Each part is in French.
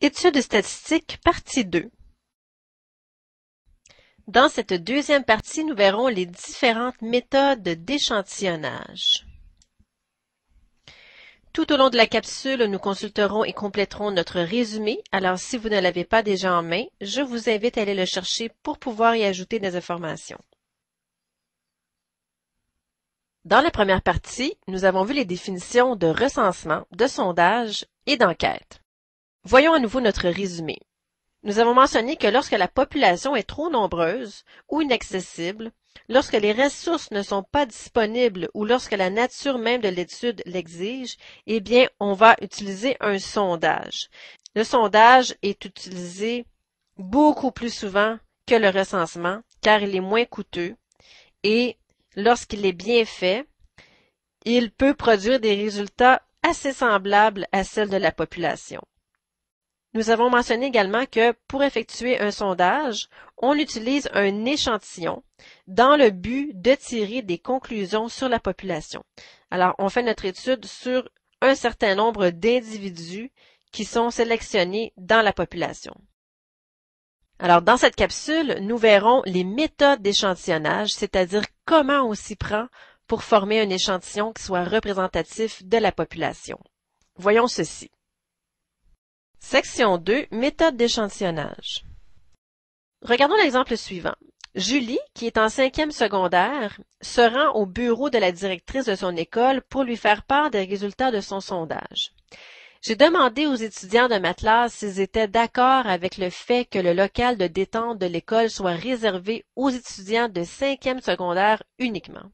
Études statistiques, partie 2. Dans cette deuxième partie, nous verrons les différentes méthodes d'échantillonnage. Tout au long de la capsule, nous consulterons et compléterons notre résumé. Alors, si vous ne l'avez pas déjà en main, je vous invite à aller le chercher pour pouvoir y ajouter des informations. Dans la première partie, nous avons vu les définitions de recensement, de sondage et d'enquête. Voyons à nouveau notre résumé. Nous avons mentionné que lorsque la population est trop nombreuse ou inaccessible, lorsque les ressources ne sont pas disponibles ou lorsque la nature même de l'étude l'exige, eh bien, on va utiliser un sondage. Le sondage est utilisé beaucoup plus souvent que le recensement car il est moins coûteux et lorsqu'il est bien fait, il peut produire des résultats assez semblables à ceux de la population. Nous avons mentionné également que pour effectuer un sondage, on utilise un échantillon dans le but de tirer des conclusions sur la population. Alors, on fait notre étude sur un certain nombre d'individus qui sont sélectionnés dans la population. Alors, dans cette capsule, nous verrons les méthodes d'échantillonnage, c'est-à-dire comment on s'y prend pour former un échantillon qui soit représentatif de la population. Voyons ceci. Section 2. Méthode d'échantillonnage. Regardons l'exemple suivant. Julie, qui est en 5e secondaire, se rend au bureau de la directrice de son école pour lui faire part des résultats de son sondage. J'ai demandé aux étudiants de ma classe s'ils étaient d'accord avec le fait que le local de détente de l'école soit réservé aux étudiants de 5e secondaire uniquement.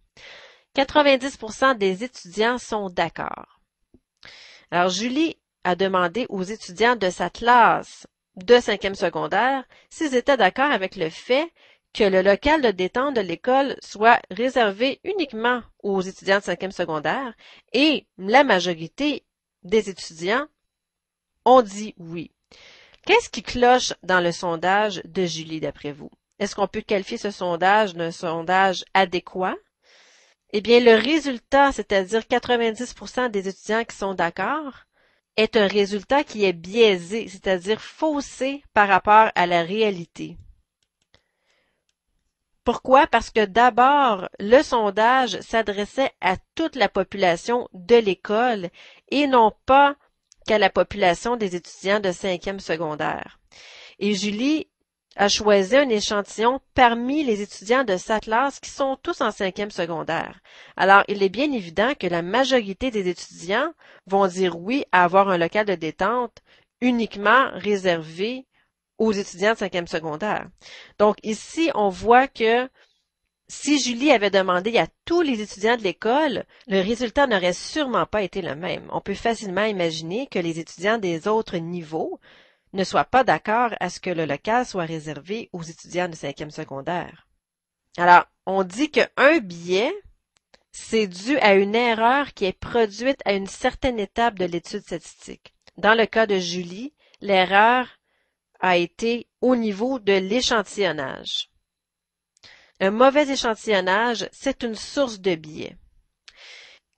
90% des étudiants sont d'accord. Alors, Julie a demandé aux étudiants de sa classe de 5e secondaire s'ils étaient d'accord avec le fait que le local de détente de l'école soit réservé uniquement aux étudiants de 5e secondaire et la majorité des étudiants ont dit oui. Qu'est-ce qui cloche dans le sondage de Julie d'après vous? Est-ce qu'on peut qualifier ce sondage d'un sondage adéquat? Eh bien, le résultat, c'est-à-dire 90% des étudiants qui sont d'accord, est un résultat qui est biaisé, c'est-à-dire faussé par rapport à la réalité. Pourquoi? Parce que d'abord, le sondage s'adressait à toute la population de l'école et non pas qu'à la population des étudiants de 5e secondaire. Et Julie a choisi un échantillon parmi les étudiants de sa classe qui sont tous en 5e secondaire. Alors, il est bien évident que la majorité des étudiants vont dire oui à avoir un local de détente uniquement réservé aux étudiants de 5e secondaire. Donc, ici, on voit que si Julie avait demandé à tous les étudiants de l'école, le résultat n'aurait sûrement pas été le même. On peut facilement imaginer que les étudiants des autres niveaux ne soient pas d'accord à ce que le local soit réservé aux étudiants de 5e secondaire. Alors, on dit qu'un biais, c'est dû à une erreur qui est produite à une certaine étape de l'étude statistique. Dans le cas de Julie, l'erreur a été au niveau de l'échantillonnage. Un mauvais échantillonnage, c'est une source de biais.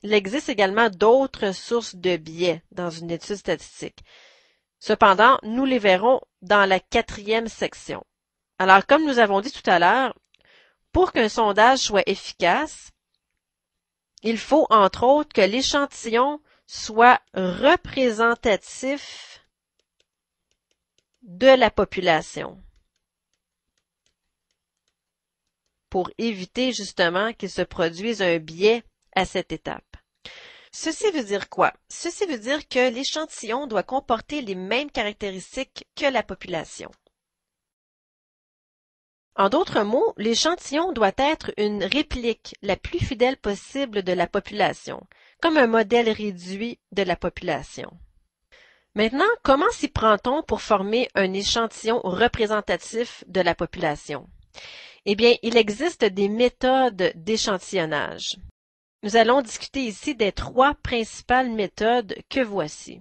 Il existe également d'autres sources de biais dans une étude statistique. Cependant, nous les verrons dans la 4e section. Alors, comme nous avons dit tout à l'heure, pour qu'un sondage soit efficace, il faut, entre autres, que l'échantillon soit représentatif de la population pour éviter justement qu'il se produise un biais à cette étape. Ceci veut dire quoi? Ceci veut dire que l'échantillon doit comporter les mêmes caractéristiques que la population. En d'autres mots, l'échantillon doit être une réplique la plus fidèle possible de la population, comme un modèle réduit de la population. Maintenant, comment s'y prend-on pour former un échantillon représentatif de la population? Eh bien, il existe des méthodes d'échantillonnage. Nous allons discuter ici des 3 principales méthodes que voici.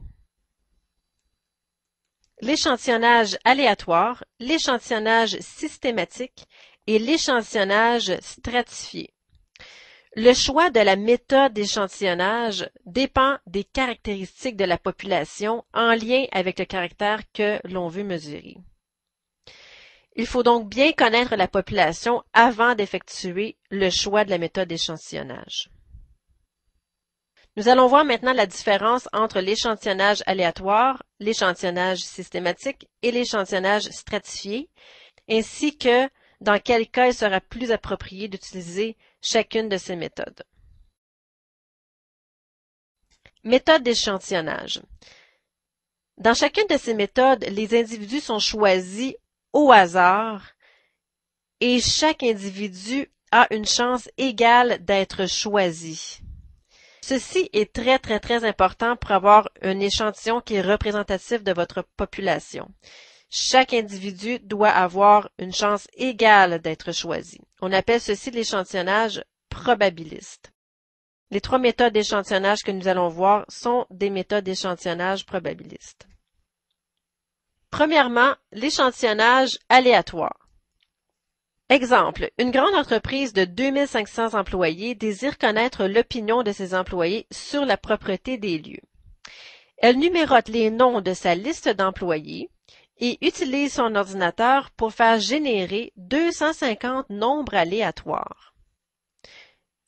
L'échantillonnage aléatoire, l'échantillonnage systématique et l'échantillonnage stratifié. Le choix de la méthode d'échantillonnage dépend des caractéristiques de la population en lien avec le caractère que l'on veut mesurer. Il faut donc bien connaître la population avant d'effectuer le choix de la méthode d'échantillonnage. Nous allons voir maintenant la différence entre l'échantillonnage aléatoire, l'échantillonnage systématique et l'échantillonnage stratifié, ainsi que dans quel cas il sera plus approprié d'utiliser chacune de ces méthodes. Méthode d'échantillonnage. Dans chacune de ces méthodes, les individus sont choisis au hasard et chaque individu a une chance égale d'être choisi. Ceci est très important pour avoir un échantillon qui est représentatif de votre population. Chaque individu doit avoir une chance égale d'être choisi. On appelle ceci l'échantillonnage probabiliste. Les trois méthodes d'échantillonnage que nous allons voir sont des méthodes d'échantillonnage probabilistes. Premièrement, l'échantillonnage aléatoire. Exemple, une grande entreprise de 2500 employés désire connaître l'opinion de ses employés sur la propreté des lieux. Elle numérote les noms de sa liste d'employés et utilise son ordinateur pour faire générer 250 nombres aléatoires.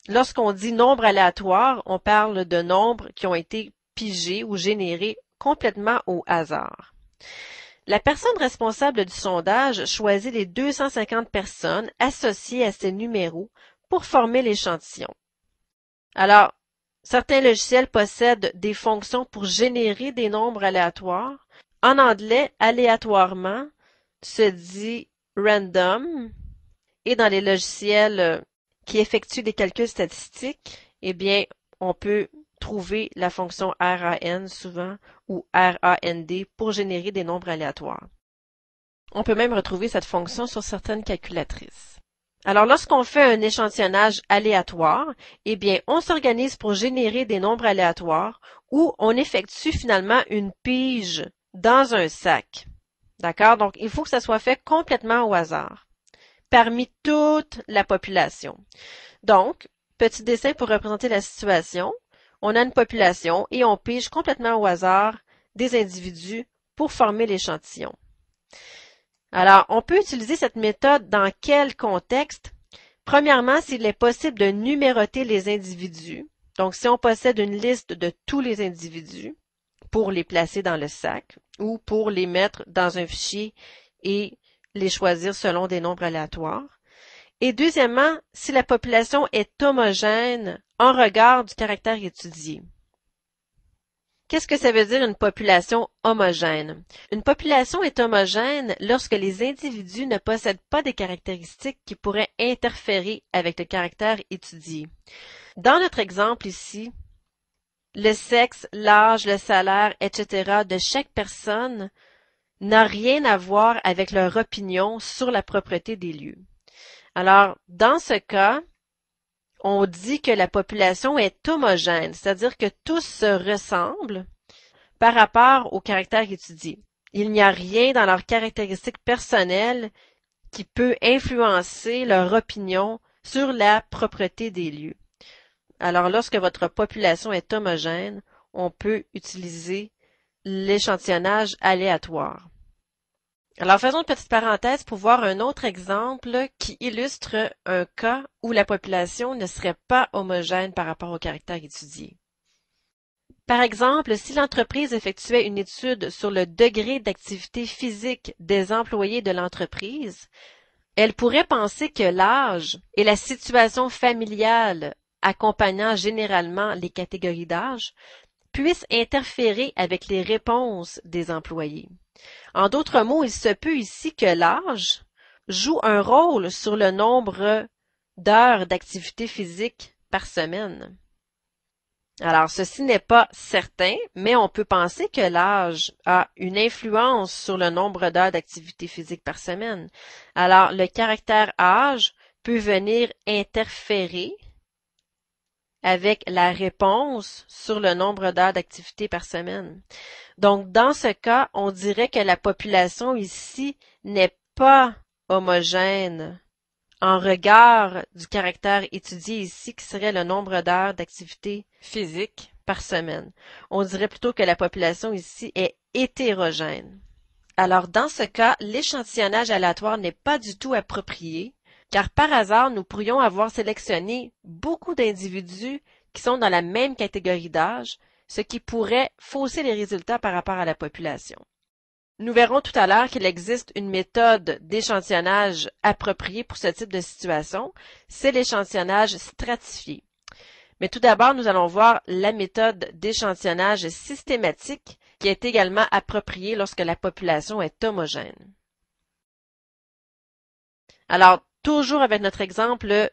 Lorsqu'on dit nombre aléatoire, on parle de nombres qui ont été pigés ou générés complètement au hasard. La personne responsable du sondage choisit les 250 personnes associées à ces numéros pour former l'échantillon. Alors, certains logiciels possèdent des fonctions pour générer des nombres aléatoires. En anglais, aléatoirement se dit random, et dans les logiciels qui effectuent des calculs statistiques, eh bien, on peut trouver la fonction RAN souvent ou RAND pour générer des nombres aléatoires. On peut même retrouver cette fonction sur certaines calculatrices. Alors, lorsqu'on fait un échantillonnage aléatoire, eh bien, on s'organise pour générer des nombres aléatoires ou on effectue finalement une pige dans un sac. D'accord? Donc, il faut que ça soit fait complètement au hasard, parmi toute la population. Donc, petit dessin pour représenter la situation. On a une population et on pige complètement au hasard des individus pour former l'échantillon. Alors, on peut utiliser cette méthode dans quel contexte? Premièrement, s'il est possible de numéroter les individus. Donc, si on possède une liste de tous les individus pour les placer dans le sac ou pour les mettre dans un fichier et les choisir selon des nombres aléatoires. Et deuxièmement, si la population est homogène en regard du caractère étudié. Qu'est-ce que ça veut dire une population homogène? Une population est homogène lorsque les individus ne possèdent pas des caractéristiques qui pourraient interférer avec le caractère étudié. Dans notre exemple ici, le sexe, l'âge, le salaire, etc. de chaque personne n'a rien à voir avec leur opinion sur la propreté des lieux. Alors, dans ce cas, on dit que la population est homogène, c'est-à-dire que tous se ressemblent par rapport au caractère étudié. Il n'y a rien dans leurs caractéristiques personnelles qui peut influencer leur opinion sur la propreté des lieux. Alors, lorsque votre population est homogène, on peut utiliser l'échantillonnage aléatoire. Alors, faisons une petite parenthèse pour voir un autre exemple qui illustre un cas où la population ne serait pas homogène par rapport au caractère étudié. Par exemple, si l'entreprise effectuait une étude sur le degré d'activité physique des employés de l'entreprise, elle pourrait penser que l'âge et la situation familiale accompagnant généralement les catégories d'âge puissent interférer avec les réponses des employés. En d'autres mots, il se peut ici que l'âge joue un rôle sur le nombre d'heures d'activité physique par semaine. Alors, ceci n'est pas certain, mais on peut penser que l'âge a une influence sur le nombre d'heures d'activité physique par semaine. Alors, le caractère âge peut venir interférer avec la réponse sur le nombre d'heures d'activité par semaine. Donc, dans ce cas, on dirait que la population ici n'est pas homogène en regard du caractère étudié ici, qui serait le nombre d'heures d'activité physique par semaine. On dirait plutôt que la population ici est hétérogène. Alors, dans ce cas, l'échantillonnage aléatoire n'est pas du tout approprié, car par hasard, nous pourrions avoir sélectionné beaucoup d'individus qui sont dans la même catégorie d'âge, ce qui pourrait fausser les résultats par rapport à la population. Nous verrons tout à l'heure qu'il existe une méthode d'échantillonnage appropriée pour ce type de situation, c'est l'échantillonnage stratifié. Mais tout d'abord, nous allons voir la méthode d'échantillonnage systématique qui est également appropriée lorsque la population est homogène. Alors, toujours avec notre exemple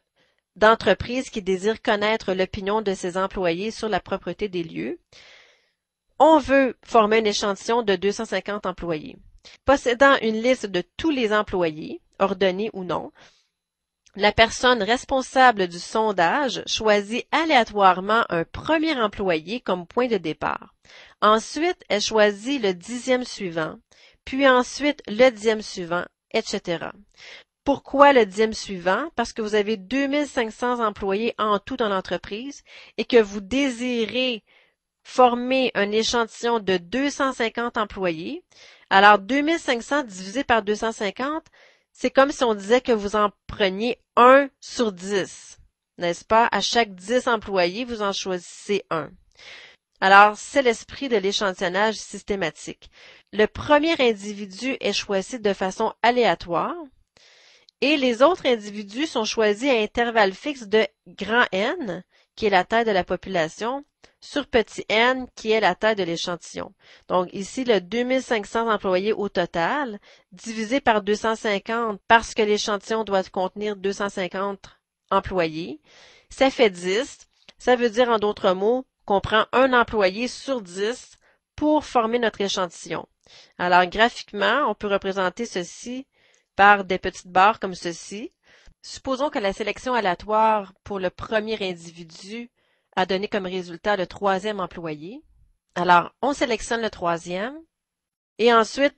d'entreprise qui désire connaître l'opinion de ses employés sur la propreté des lieux, on veut former un échantillon de 250 employés. Possédant une liste de tous les employés, ordonnés ou non, la personne responsable du sondage choisit aléatoirement un premier employé comme point de départ. Ensuite, elle choisit le 10e suivant, puis ensuite le 10e suivant, etc. Pourquoi le 10e suivant? Parce que vous avez 2500 employés en tout dans l'entreprise et que vous désirez former un échantillon de 250 employés. Alors, 2500 divisé par 250, c'est comme si on disait que vous en preniez 1 sur 10, n'est-ce pas? À chaque 10 employés, vous en choisissez un. Alors, c'est l'esprit de l'échantillonnage systématique. Le premier individu est choisi de façon aléatoire et les autres individus sont choisis à intervalles fixes de grand N, qui est la taille de la population, sur petit n, qui est la taille de l'échantillon. Donc ici, le 2500 employés au total, divisé par 250, parce que l'échantillon doit contenir 250 employés, ça fait 10. Ça veut dire, en d'autres mots, qu'on prend un employé sur 10 pour former notre échantillon. Alors, graphiquement, on peut représenter ceci par des petites barres comme ceci. Supposons que la sélection aléatoire pour le premier individu a donné comme résultat le 3e employé. Alors, on sélectionne le 3e et ensuite,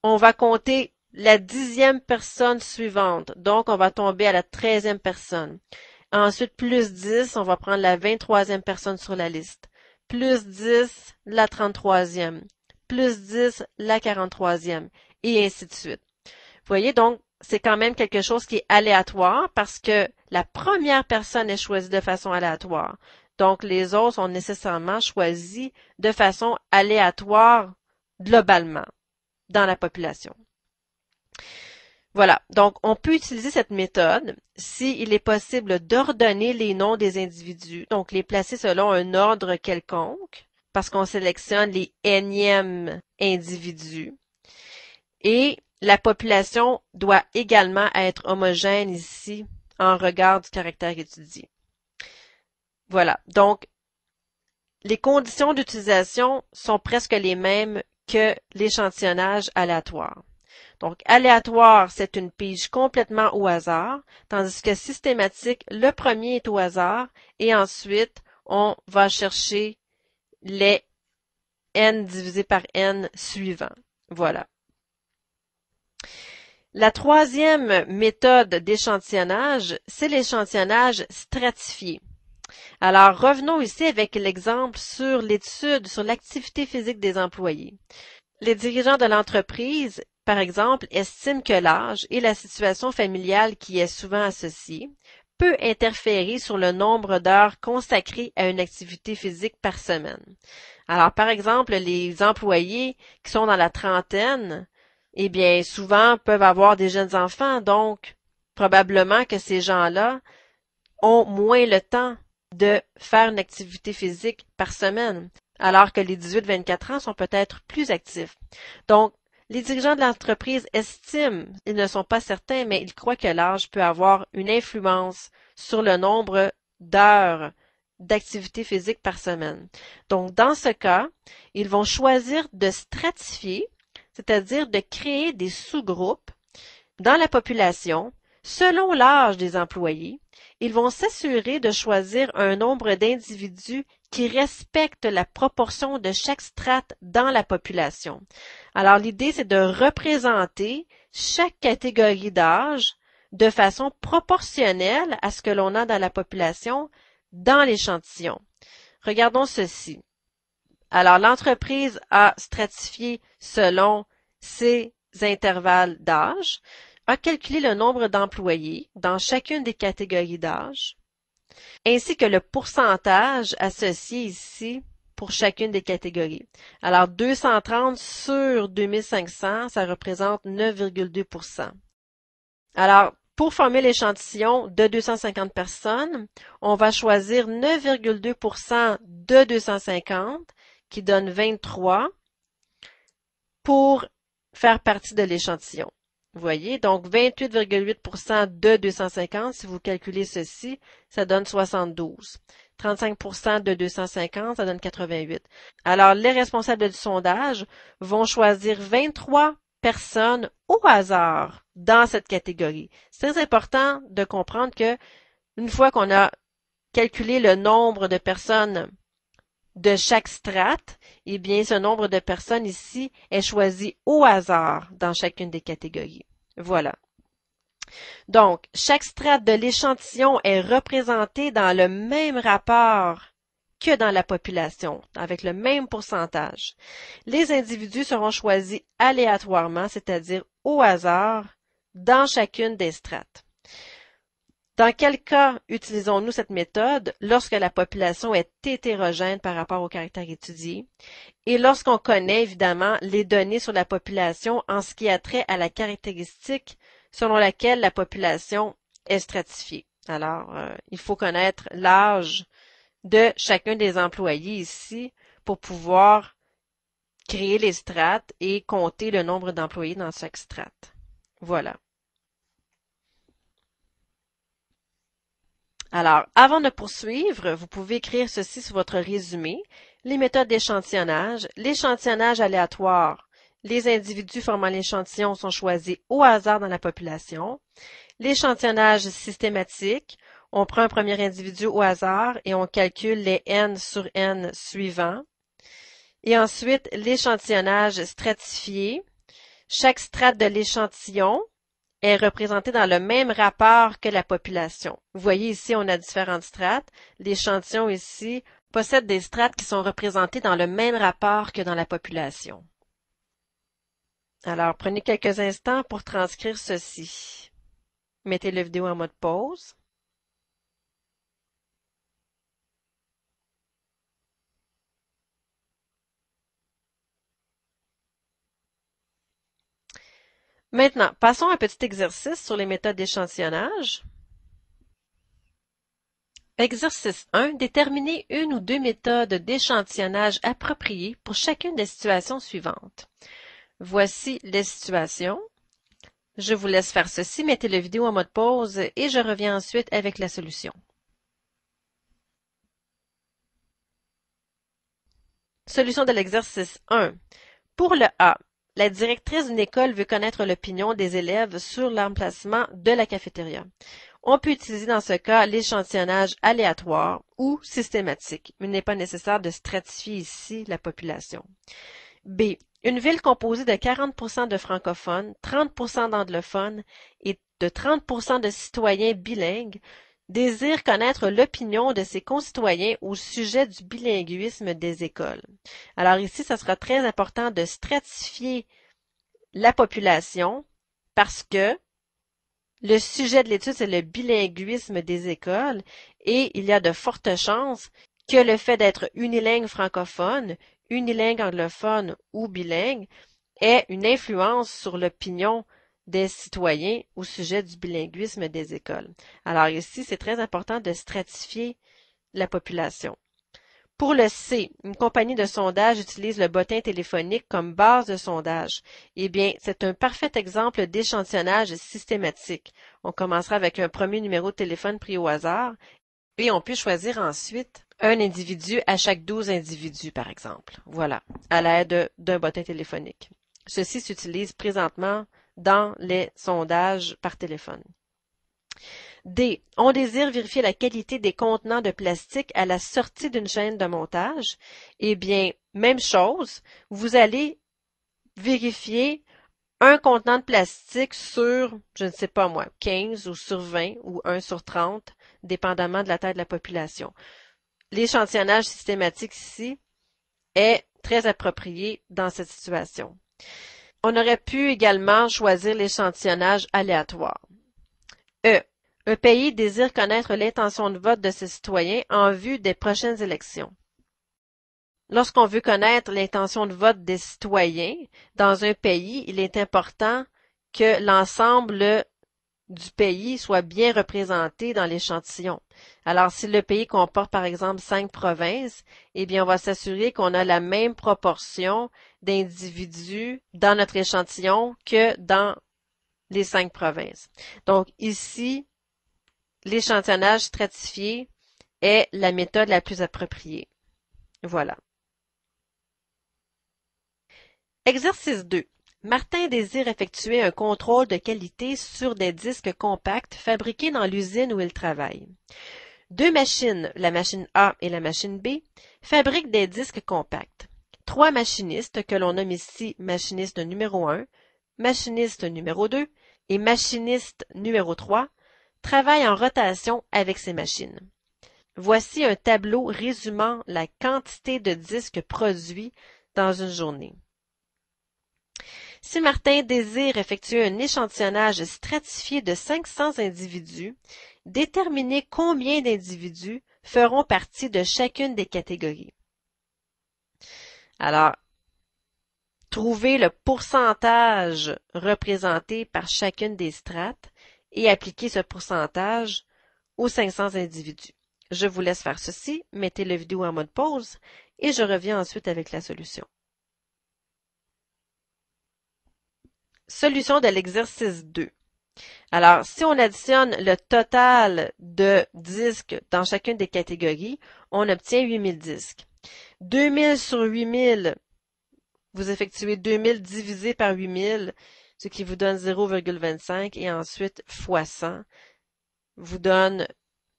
on va compter la 10e personne suivante. Donc, on va tomber à la 13e personne. Ensuite, plus 10, on va prendre la 23e personne sur la liste. Plus 10, la 33e. Plus 10, la 43e. Et ainsi de suite. Vous voyez, donc, c'est quand même quelque chose qui est aléatoire parce que la première personne est choisie de façon aléatoire. Donc, les autres sont nécessairement choisis de façon aléatoire globalement dans la population. Voilà, donc on peut utiliser cette méthode s'il est possible d'ordonner les noms des individus, donc les placer selon un ordre quelconque, parce qu'on sélectionne les énièmes individus. Et la population doit également être homogène ici en regard du caractère étudié. Voilà, donc les conditions d'utilisation sont presque les mêmes que l'échantillonnage aléatoire. Donc, aléatoire, c'est une pige complètement au hasard, tandis que systématique, le premier est au hasard et ensuite, on va chercher les n divisé par n suivants. Voilà. La troisième méthode d'échantillonnage, c'est l'échantillonnage stratifié. Alors, revenons ici avec l'exemple sur l'étude sur l'activité physique des employés. Les dirigeants de l'entreprise, par exemple, estiment que l'âge et la situation familiale qui est souvent associée peut interférer sur le nombre d'heures consacrées à une activité physique par semaine. Alors, par exemple, les employés qui sont dans la trentaine, eh bien, souvent peuvent avoir des jeunes enfants, donc probablement que ces gens-là ont moins le temps de faire une activité physique par semaine, alors que les 18-24 ans sont peut-être plus actifs. Donc, les dirigeants de l'entreprise estiment, ils ne sont pas certains, mais ils croient que l'âge peut avoir une influence sur le nombre d'heures d'activité physique par semaine. Donc, dans ce cas, ils vont choisir de stratifier, c'est-à-dire de créer des sous-groupes dans la population selon l'âge des employés. Ils vont s'assurer de choisir un nombre d'individus qui respectent la proportion de chaque strate dans la population. Alors, l'idée, c'est de représenter chaque catégorie d'âge de façon proportionnelle à ce que l'on a dans la population dans l'échantillon. Regardons ceci. Alors, l'entreprise a stratifié selon ses intervalles d'âge, a calculé le nombre d'employés dans chacune des catégories d'âge, ainsi que le pourcentage associé ici pour chacune des catégories. Alors, 230 sur 2500, ça représente 9,2%. Alors, pour former l'échantillon de 250 personnes, on va choisir 9,2% de 250, qui donne 23, pour faire partie de l'échantillon. Vous voyez, donc 28,8% de 250, si vous calculez ceci, ça donne 72. 35% de 250, ça donne 88. Alors, les responsables du sondage vont choisir 23 personnes au hasard dans cette catégorie. C'est très important de comprendre que une fois qu'on a calculé le nombre de personnes de chaque strate, eh bien, ce nombre de personnes ici est choisi au hasard dans chacune des catégories. Voilà. Donc, chaque strate de l'échantillon est représenté dans le même rapport que dans la population, avec le même pourcentage. Les individus seront choisis aléatoirement, c'est-à-dire au hasard, dans chacune des strates. Dans quel cas utilisons-nous cette méthode? Lorsque la population est hétérogène par rapport au caractère étudié et lorsqu'on connaît évidemment les données sur la population en ce qui a trait à la caractéristique selon laquelle la population est stratifiée. Alors, il faut connaître l'âge de chacun des employés ici pour pouvoir créer les strates et compter le nombre d'employés dans chaque strate. Voilà. Alors, avant de poursuivre, vous pouvez écrire ceci sur votre résumé. Les méthodes d'échantillonnage. L'échantillonnage aléatoire. Les individus formant l'échantillon sont choisis au hasard dans la population. L'échantillonnage systématique. On prend un premier individu au hasard et on calcule les n sur n suivants. Et ensuite, l'échantillonnage stratifié. Chaque strate de l'échantillon est représenté dans le même rapport que la population. Vous voyez ici, on a différentes strates. L'échantillon ici possède des strates qui sont représentées dans le même rapport que dans la population. Alors, prenez quelques instants pour transcrire ceci. Mettez la vidéo en mode pause. Maintenant, passons à un petit exercice sur les méthodes d'échantillonnage. Exercice 1. Déterminez une ou deux méthodes d'échantillonnage appropriées pour chacune des situations suivantes. Voici les situations. Je vous laisse faire ceci, mettez la vidéo en mode pause et je reviens ensuite avec la solution. Solution de l'exercice 1. Pour le A, la directrice d'une école veut connaître l'opinion des élèves sur l'emplacement de la cafétéria. On peut utiliser dans ce cas l'échantillonnage aléatoire ou systématique. Il n'est pas nécessaire de stratifier ici la population. B. Une ville composée de 40% de francophones, 30% d'anglophones et de 30% de citoyens bilingues désire connaître l'opinion de ses concitoyens au sujet du bilinguisme des écoles. Alors ici, ça sera très important de stratifier la population parce que le sujet de l'étude, c'est le bilinguisme des écoles et il y a de fortes chances que le fait d'être unilingue francophone, unilingue anglophone ou bilingue ait une influence sur l'opinion des citoyens au sujet du bilinguisme des écoles. Alors ici, c'est très important de stratifier la population. Pour le C, une compagnie de sondage utilise le bottin téléphonique comme base de sondage. Eh bien, c'est un parfait exemple d'échantillonnage systématique. On commencera avec un premier numéro de téléphone pris au hasard et on peut choisir ensuite un individu à chaque 12 individus, par exemple. Voilà, à l'aide d'un bottin téléphonique. Ceci s'utilise présentement dans les sondages par téléphone. D. On désire vérifier la qualité des contenants de plastique à la sortie d'une chaîne de montage. Eh bien, même chose, vous allez vérifier un contenant de plastique sur, je ne sais pas moi, 15 ou sur 20 ou 1 sur 30, dépendamment de la taille de la population. L'échantillonnage systématique ici est très approprié dans cette situation. On aurait pu également choisir l'échantillonnage aléatoire. E. Un pays désire connaître l'intention de vote de ses citoyens en vue des prochaines élections. Lorsqu'on veut connaître l'intention de vote des citoyens dans un pays, il est important que l'ensemble du pays soit bien représenté dans l'échantillon. Alors, si le pays comporte par exemple 5 provinces, eh bien, on va s'assurer qu'on a la même proportion d'individus dans notre échantillon que dans les 5 provinces. Donc, ici, l'échantillonnage stratifié est la méthode la plus appropriée. Voilà. Exercice 2. Martin désire effectuer un contrôle de qualité sur des disques compacts fabriqués dans l'usine où il travaille. Deux machines, la machine A et la machine B, fabriquent des disques compacts. Trois machinistes, que l'on nomme ici machiniste numéro 1, machiniste numéro 2 et machiniste numéro 3, travaillent en rotation avec ces machines. Voici un tableau résumant la quantité de disques produits dans une journée. Si Martin désire effectuer un échantillonnage stratifié de 500 individus, déterminer combien d'individus feront partie de chacune des catégories. Alors, trouver le pourcentage représenté par chacune des strates et appliquer ce pourcentage aux 500 individus. Je vous laisse faire ceci, mettez la vidéo en mode pause et je reviens ensuite avec la solution. Solution de l'exercice 2. Alors, si on additionne le total de disques dans chacune des catégories, on obtient 8000 disques. 2000 sur 8000, vous effectuez 2000 divisé par 8000, ce qui vous donne 0,25 et ensuite fois 100 vous donne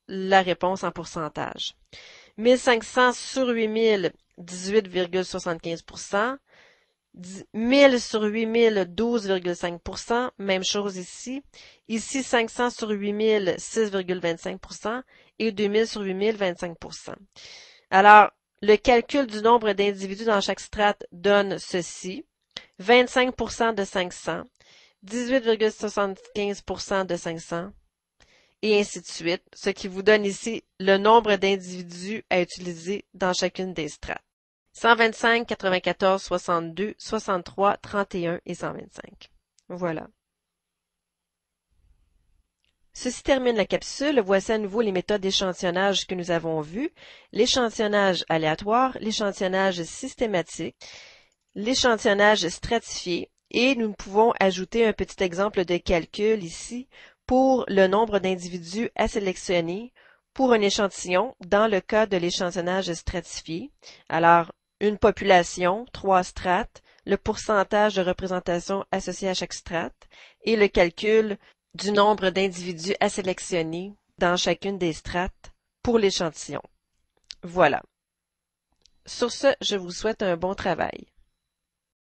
la réponse en pourcentage. 1500 sur 8000, 18,75%. 1000 sur 8000, 12,5%. Même chose ici. Ici, 500 sur 8000, 6,25%. Et 2000 sur 8000, 25%. Alors, le calcul du nombre d'individus dans chaque strate donne ceci. 25% de 500, 18,75% de 500, et ainsi de suite, ce qui vous donne ici le nombre d'individus à utiliser dans chacune des strates. 125, 94, 62, 63, 31 et 125. Voilà. Ceci termine la capsule. Voici à nouveau les méthodes d'échantillonnage que nous avons vues. L'échantillonnage aléatoire, l'échantillonnage systématique, l'échantillonnage stratifié et nous pouvons ajouter un petit exemple de calcul ici pour le nombre d'individus à sélectionner pour un échantillon dans le cas de l'échantillonnage stratifié. Alors, une population, 3 strates, le pourcentage de représentation associé à chaque strate et le calcul du nombre d'individus à sélectionner dans chacune des strates pour l'échantillon. Voilà. Sur ce, je vous souhaite un bon travail.